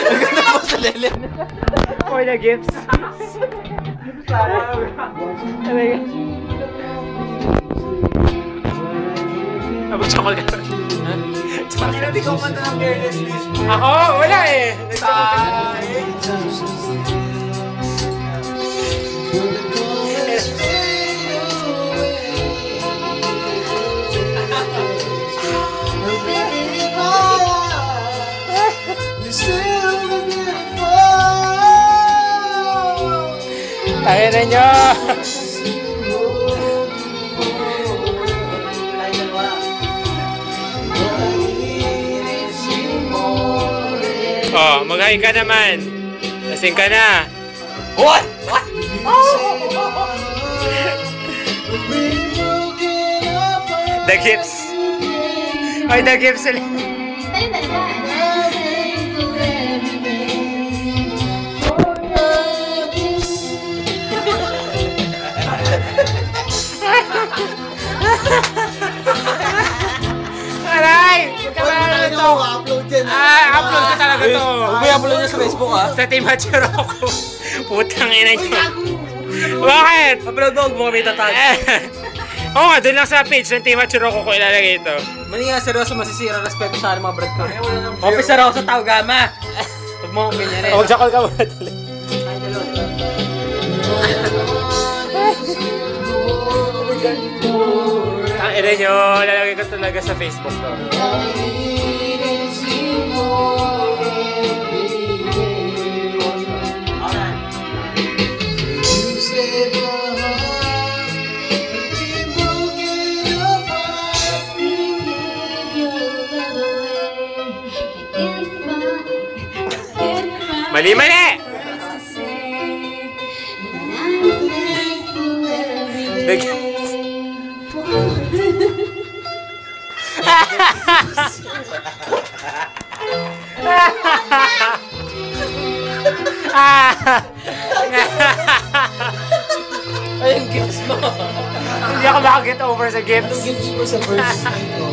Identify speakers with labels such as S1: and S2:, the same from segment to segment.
S1: Ang ganda po sa lele.
S2: Or the gifts. Abot chokol ka.
S1: Pakina di ko manta ng Careless Whisper.
S2: Ako? Wala eh. Tayo na nyo! Oh, mag-hi ka naman. Lasing ka na.
S1: What? What?
S2: The gifts. Ay, the gifts ulit. Aray!
S1: Upload yan.
S2: Upload ko talaga to.
S1: Huwag mo i-upload niya sa Facebook ha.
S2: Sa Team Hachiroko. Putang ina niyo. Bakit?
S1: Upload mo, huwag mo kami tatag.
S2: Oo nga, dun lang sa page ng Team Hachiroko ko ilalagay ito.
S1: Mali nga, seryoso masisira respeto sa aking mga brad ko. Officer ako sa Taugama. Huwag mo kong ganyan eh.
S2: Huwag chakol ka muna tuloy. Ang ina nyo, lalagay ko talaga sa Facebook to. Mali!
S1: Ay, yung gifts mo.
S2: Hindi ako makaget over sa gifts.
S1: Yung gifts mo sa first night ko.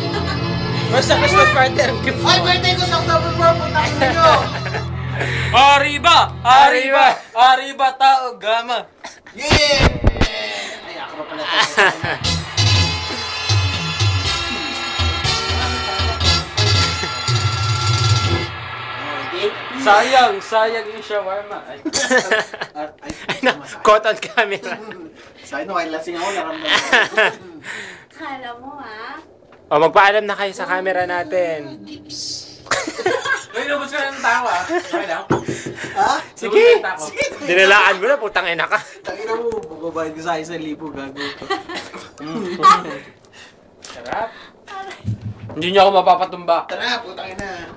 S1: First na Christmas party, ang gifts mo. Ay, birthday ko sa October 4, putang ina nyo! Arriba! Arriba! Arriba, Taugama! Yeah! Ay, ako pa pala ito. Sayang yung shawarma. Ay,
S2: Caught on camera.
S1: sayang no, kahit lasing ako, naramdaman.
S3: Kala mo ha?
S2: O, magpaalam na kayo sa camera natin.
S1: Uy, lubos ka ng tao ah. Okay lang? Ha?
S2: Sige! Dinilaan mo na, putang ina ka.
S1: Tangina mo, bababayad ko sa 1,000, gago. Sarap. Hindi niyo ako mapapatumba. Tara, putang ina.